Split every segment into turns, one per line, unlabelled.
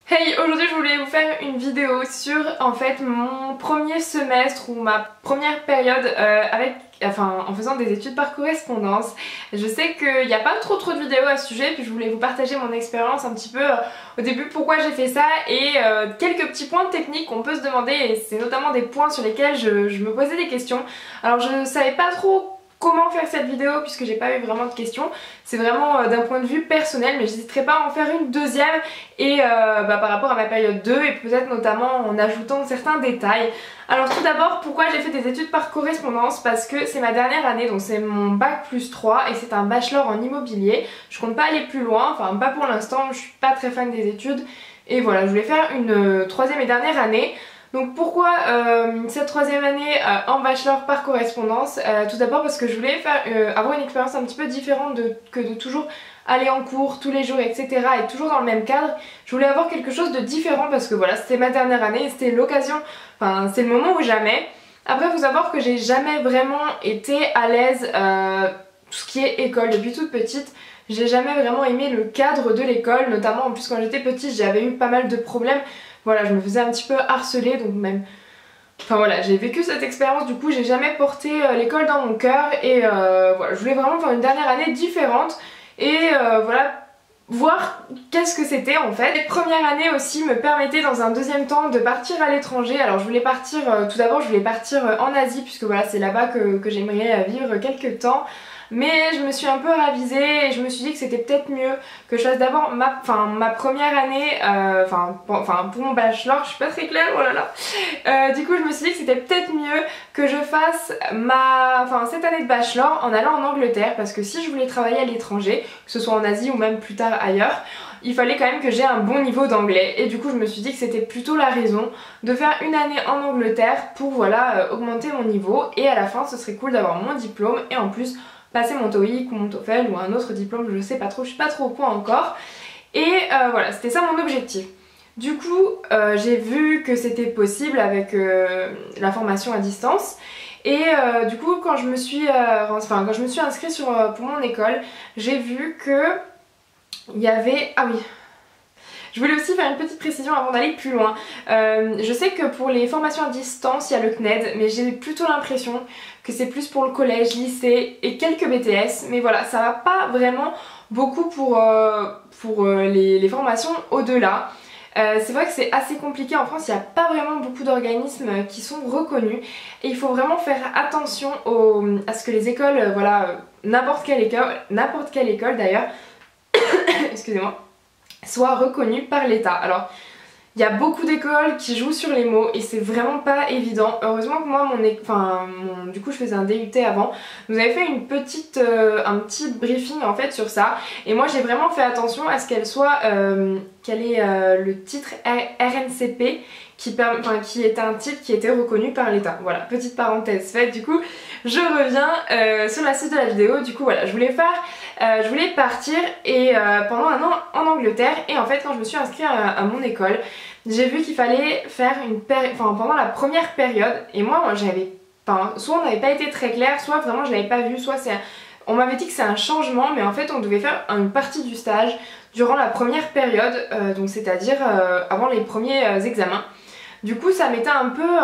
Hey, aujourd'hui je voulais vous faire une vidéo sur en fait mon premier semestre ou ma première période en faisant des études par correspondance. Je sais qu'il n'y a pas trop de vidéos à ce sujet, puis je voulais vous partager mon expérience un petit peu au début, pourquoi j'ai fait ça et quelques petits points techniques qu'on peut se demander, et c'est notamment des points sur lesquels je me posais des questions. Alors je savais pas trop comment faire cette vidéo puisque j'ai pas eu vraiment de questions, c'est vraiment d'un point de vue personnel, mais j'hésiterai pas à en faire une deuxième et par rapport à ma période 2 et peut-être notamment en ajoutant certains détails. Alors tout d'abord, pourquoi j'ai fait des études par correspondance? Parce que c'est ma dernière année, donc c'est mon bac plus 3 et c'est un bachelor en immobilier. Je compte pas aller plus loin, enfin pas pour l'instant, je suis pas très fan des études et voilà, je voulais faire une troisième et dernière année. Donc pourquoi cette troisième année en bachelor par correspondance? Tout d'abord parce que je voulais avoir une expérience un petit peu différente que de toujours aller en cours tous les jours, etc. et toujours dans le même cadre. Je voulais avoir quelque chose de différent parce que voilà, c'était ma dernière année et c'était l'occasion, enfin c'est le moment ou jamais. Après, il faut savoir que j'ai jamais vraiment été à l'aise tout ce qui est école depuis toute petite. J'ai jamais vraiment aimé le cadre de l'école, notamment en plus quand j'étais petite j'avais eu pas mal de problèmes. Voilà, je me faisais un petit peu harceler, donc même... Enfin voilà, j'ai vécu cette expérience, du coup j'ai jamais porté l'école dans mon cœur et voilà, je voulais vraiment faire une dernière année différente et voilà, voir qu'est-ce que c'était en fait. Les premières années aussi me permettaient dans un deuxième temps de partir à l'étranger. Alors je voulais partir, tout d'abord je voulais partir en Asie puisque voilà, c'est là-bas que j'aimerais vivre quelques temps. Mais je me suis un peu ravisée et je me suis dit que c'était peut-être mieux que je fasse d'abord ma première année, pour mon bachelor, je suis pas très claire, oh là là. Du coup je me suis dit que c'était peut-être mieux que je fasse cette année de bachelor en allant en Angleterre, parce que si je voulais travailler à l'étranger, que ce soit en Asie ou même plus tard ailleurs, il fallait quand même que j'ai un bon niveau d'anglais, et du coup je me suis dit que c'était plutôt la raison de faire une année en Angleterre pour voilà augmenter mon niveau, et à la fin ce serait cool d'avoir mon diplôme et en plus passer mon TOEIC ou mon TOEFL ou un autre diplôme, je sais pas trop, je suis pas trop au point encore. Et voilà, c'était ça mon objectif. Du coup, j'ai vu que c'était possible avec la formation à distance. Et du coup, quand je me suis inscrite pour mon école, j'ai vu que il y avait... Ah oui, je voulais aussi faire une petite précision avant d'aller plus loin. Je sais que pour les formations à distance, il y a le CNED, mais j'ai plutôt l'impression que c'est plus pour le collège, lycée et quelques BTS. Mais voilà, ça va pas vraiment beaucoup pour les formations au-delà. C'est vrai que c'est assez compliqué en France, il n'y a pas vraiment beaucoup d'organismes qui sont reconnus. Et il faut vraiment faire attention à ce que les écoles, n'importe quelle école d'ailleurs, excusez-moi, soit reconnue par l'État. Alors, il y a beaucoup d'écoles qui jouent sur les mots et c'est vraiment pas évident. Heureusement que moi, du coup je faisais un DUT avant, nous avait fait un petit briefing en fait sur ça. Et moi j'ai vraiment fait attention à ce qu'elle ait le titre RNCP qui était un titre qui était reconnu par l'État. Voilà, petite parenthèse faite. Du coup, je reviens sur la suite de la vidéo. Du coup voilà, je voulais partir et pendant un an en Angleterre, et en fait quand je me suis inscrite à mon école, j'ai vu qu'il fallait faire pendant la première période, et moi soit on n'avait pas été très clair, soit vraiment je l'avais pas vu, soit on m'avait dit que c'est un changement, mais en fait on devait faire une partie du stage durant la première période, donc c'est-à-dire avant les premiers examens. Du coup ça mettait un peu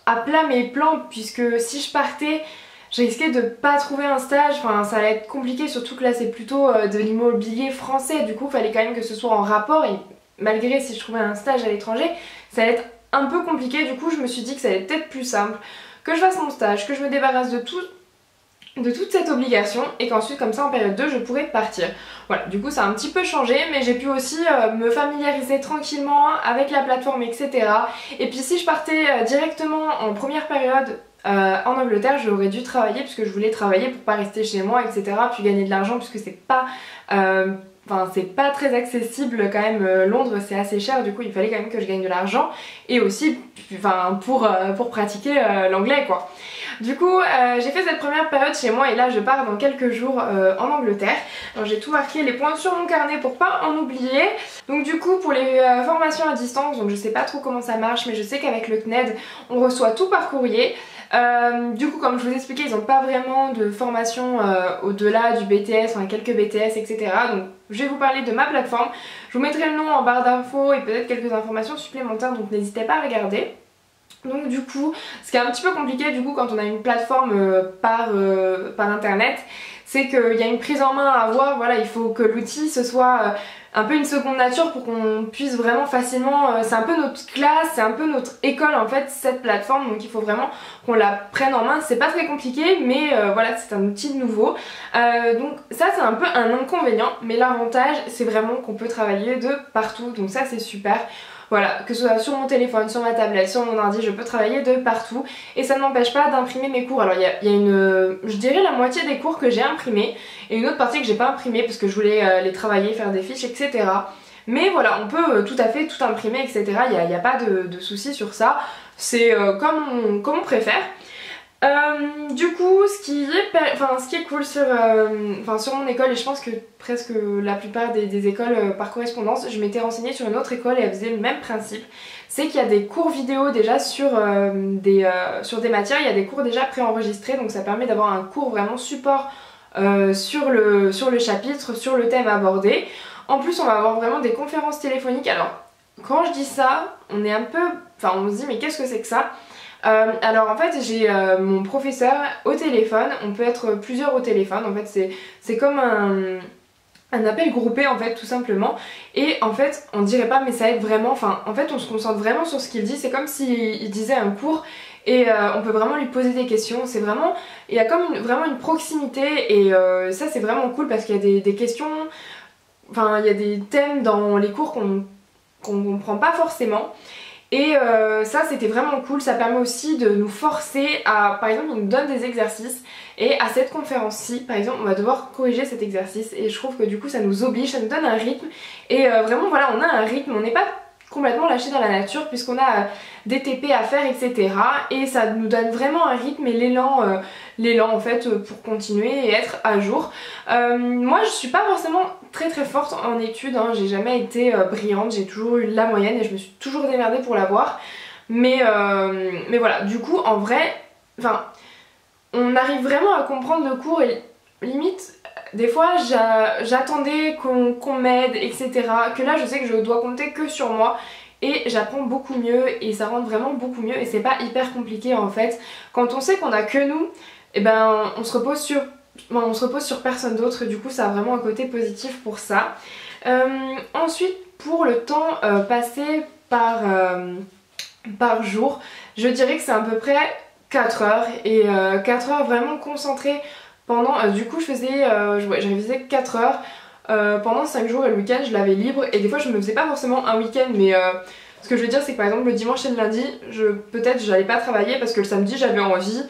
à plat mes plans, puisque si je partais, je risquais de pas trouver un stage, ça allait être compliqué, surtout que là c'est plutôt de l'immobilier français, du coup il fallait quand même que ce soit en rapport, et malgré si je trouvais un stage à l'étranger, ça allait être un peu compliqué. Du coup je me suis dit que ça allait peut-être plus simple que je fasse mon stage, que je me débarrasse de toute cette obligation, et qu'ensuite comme ça en période 2 je pourrais partir. Voilà, du coup ça a un petit peu changé, mais j'ai pu aussi me familiariser tranquillement avec la plateforme, etc. Et puis si je partais directement en première période en Angleterre, j'aurais dû travailler puisque je voulais travailler pour pas rester chez moi, etc. Puis gagner de l'argent puisque c'est pas très accessible quand même. Londres c'est assez cher, du coup il fallait quand même que je gagne de l'argent, et aussi pour pratiquer l'anglais quoi. Du coup j'ai fait cette première période chez moi, et là je pars dans quelques jours en Angleterre. Alors j'ai tout marqué les points sur mon carnet pour pas en oublier. Donc du coup pour les formations à distance, donc je sais pas trop comment ça marche, mais je sais qu'avec le CNED on reçoit tout par courrier. Du coup comme je vous expliquais ils n'ont pas vraiment de formation au-delà du BTS, enfin quelques BTS etc. Donc je vais vous parler de ma plateforme, je vous mettrai le nom en barre d'infos et peut-être quelques informations supplémentaires donc n'hésitez pas à regarder. Donc du coup, ce qui est un petit peu compliqué du coup quand on a une plateforme par internet, c'est qu'il y a une prise en main à avoir, voilà, il faut que l'outil ce soit un peu une seconde nature pour qu'on puisse vraiment facilement, c'est un peu notre classe, c'est un peu notre école en fait cette plateforme, donc il faut vraiment qu'on la prenne en main, c'est pas très compliqué mais voilà c'est un outil nouveau, donc ça c'est un peu un inconvénient mais l'avantage c'est vraiment qu'on peut travailler de partout, donc ça c'est super. Voilà, que ce soit sur mon téléphone, sur ma tablette, sur mon ordi, je peux travailler de partout et ça ne m'empêche pas d'imprimer mes cours. Alors il y a une, je dirais la moitié des cours que j'ai imprimés et une autre partie que j'ai pas imprimée parce que je voulais les travailler, faire des fiches, etc. Mais voilà, on peut tout à fait tout imprimer, etc. Il n'y a pas de souci sur ça, c'est comme on préfère. Du coup, ce qui est cool sur mon école, et je pense que presque la plupart des écoles par correspondance, je m'étais renseignée sur une autre école et elle faisait le même principe, c'est qu'il y a des cours vidéo déjà sur des matières, il y a des cours déjà préenregistrés, donc ça permet d'avoir un cours vraiment support sur le chapitre, sur le thème abordé. En plus on va avoir vraiment des conférences téléphoniques, alors quand je dis ça, on est un peu, on se dit mais qu'est-ce que c'est que ça? Alors en fait j'ai mon professeur au téléphone, on peut être plusieurs au téléphone, en fait c'est comme un appel groupé en fait tout simplement et en fait on dirait pas mais ça aide vraiment, en fait on se concentre vraiment sur ce qu'il dit, c'est comme s'il disait un cours et on peut vraiment lui poser des questions, c'est vraiment, il y a comme vraiment une proximité et ça c'est vraiment cool parce qu'il y a des questions, il y a des thèmes dans les cours qu'on comprend pas forcément. Et ça c'était vraiment cool, ça permet aussi de nous forcer à, par exemple ils nous donnent des exercices et à cette conférence-ci par exemple on va devoir corriger cet exercice et je trouve que du coup ça nous oblige, ça nous donne un rythme et vraiment voilà on a un rythme, on n'est pas complètement lâché dans la nature puisqu'on a des TP à faire etc. Et ça nous donne vraiment un rythme et l'élan en fait pour continuer et être à jour. Moi je suis pas forcément très forte en études, hein. J'ai jamais été brillante, j'ai toujours eu la moyenne et je me suis toujours démerdée pour l'avoir. Mais voilà, du coup en vrai, on arrive vraiment à comprendre le cours et limite des fois j'attendais qu'on m'aide etc. Que là je sais que je dois compter que sur moi et j'apprends beaucoup mieux et ça rentre vraiment beaucoup mieux et c'est pas hyper compliqué en fait. Quand on sait qu'on a que nous, et ben on se repose sur personne d'autre, du coup ça a vraiment un côté positif pour ça. Ensuite pour le temps passé par jour, je dirais que c'est à peu près 4 heures et 4 heures vraiment concentrées pendant, du coup je révisais 4 heures pendant 5 jours et le week-end je l'avais libre et des fois je me faisais pas forcément un week-end mais ce que je veux dire c'est que par exemple le dimanche et le lundi peut-être j'allais pas travailler parce que le samedi j'avais envie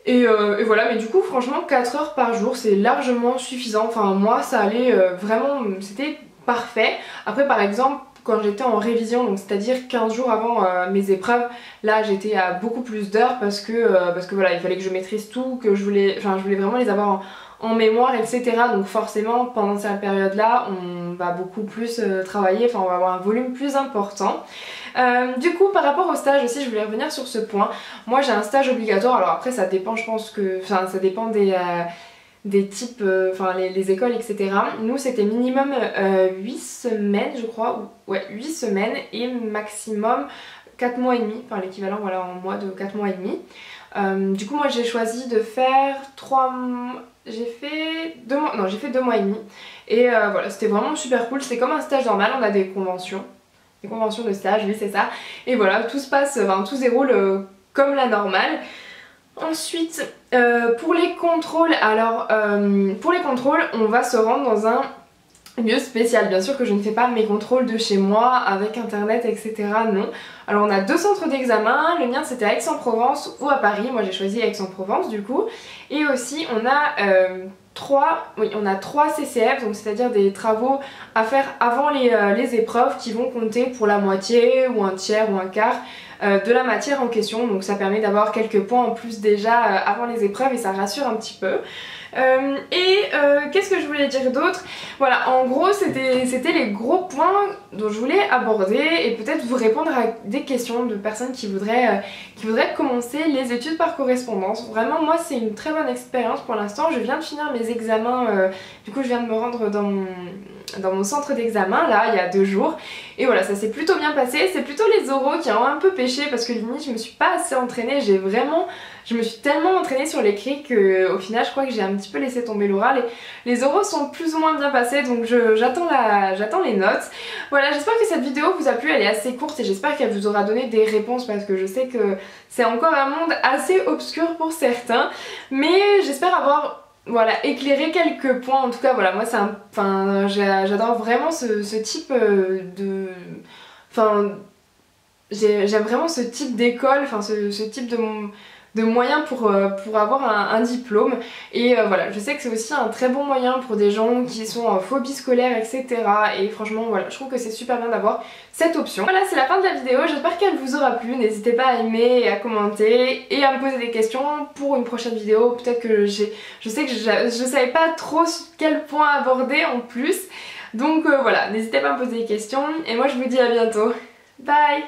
et voilà, mais du coup franchement 4 heures par jour c'est largement suffisant, moi ça allait vraiment, c'était parfait. Après par exemple quand j'étais en révision, donc c'est-à-dire 15 jours avant mes épreuves, là j'étais à beaucoup plus d'heures parce que voilà, il fallait que je maîtrise tout, que je voulais vraiment les avoir en mémoire, etc. Donc forcément pendant cette période-là, on va beaucoup plus travailler, on va avoir un volume plus important. Du coup par rapport au stage aussi, je voulais revenir sur ce point. Moi j'ai un stage obligatoire, alors après ça dépend, je pense que, ça dépend des types, les écoles etc. Nous c'était minimum 8 semaines je crois, ouais 8 semaines et maximum 4 mois et demi, l'équivalent voilà en mois de 4 mois et demi. Du coup moi j'ai choisi de faire 3 mois, j'ai fait 2 mois, non j'ai fait 2 mois et demi et voilà c'était vraiment super cool, c'est comme un stage normal, on a des conventions de stage, oui c'est ça, et voilà tout se passe, tout se déroule comme la normale. Ensuite pour les contrôles, alors pour les contrôles on va se rendre dans un lieu spécial, bien sûr que je ne fais pas mes contrôles de chez moi avec internet etc, non. Alors on a 2 centres d'examen, le mien c'était à Aix-en-Provence ou à Paris, moi j'ai choisi Aix-en-Provence du coup, et aussi on a 3 CCF, donc c'est-à-dire des travaux à faire avant les épreuves qui vont compter pour la moitié ou un tiers ou un quart de la matière en question, donc ça permet d'avoir quelques points en plus déjà avant les épreuves et ça rassure un petit peu. Qu'est-ce que je voulais dire d'autre? Voilà, en gros c'était les gros points dont je voulais aborder et peut-être vous répondre à des questions de personnes qui voudraient commencer les études par correspondance. Vraiment moi c'est une très bonne expérience pour l'instant, je viens de finir mes examens, du coup je viens de me rendre dans mon centre d'examen là il y a 2 jours et voilà, ça s'est plutôt bien passé. C'est plutôt les oraux qui ont un peu pêché parce que limite je me suis pas assez entraînée, je me suis tellement entraînée sur l'écrit qu'au final je crois que j'ai un petit peu laissé tomber l'oral et les oraux sont plus ou moins bien passés, donc j'attends les notes. Voilà, j'espère que cette vidéo vous a plu, elle est assez courte et j'espère qu'elle vous aura donné des réponses parce que je sais que c'est encore un monde assez obscur pour certains, mais j'espère avoir éclairer quelques points. En tout cas voilà, moi j'adore vraiment ce type de... j'aime vraiment ce type d'école, ce type de moyens pour avoir un diplôme et voilà, je sais que c'est aussi un très bon moyen pour des gens qui sont en phobie scolaire etc. Et franchement voilà, je trouve que c'est super bien d'avoir cette option. Voilà, c'est la fin de la vidéo, j'espère qu'elle vous aura plu, n'hésitez pas à aimer et à commenter et à me poser des questions pour une prochaine vidéo. Peut-être que je sais que je savais pas trop quel point aborder en plus, donc voilà, n'hésitez pas à me poser des questions et moi je vous dis à bientôt, bye.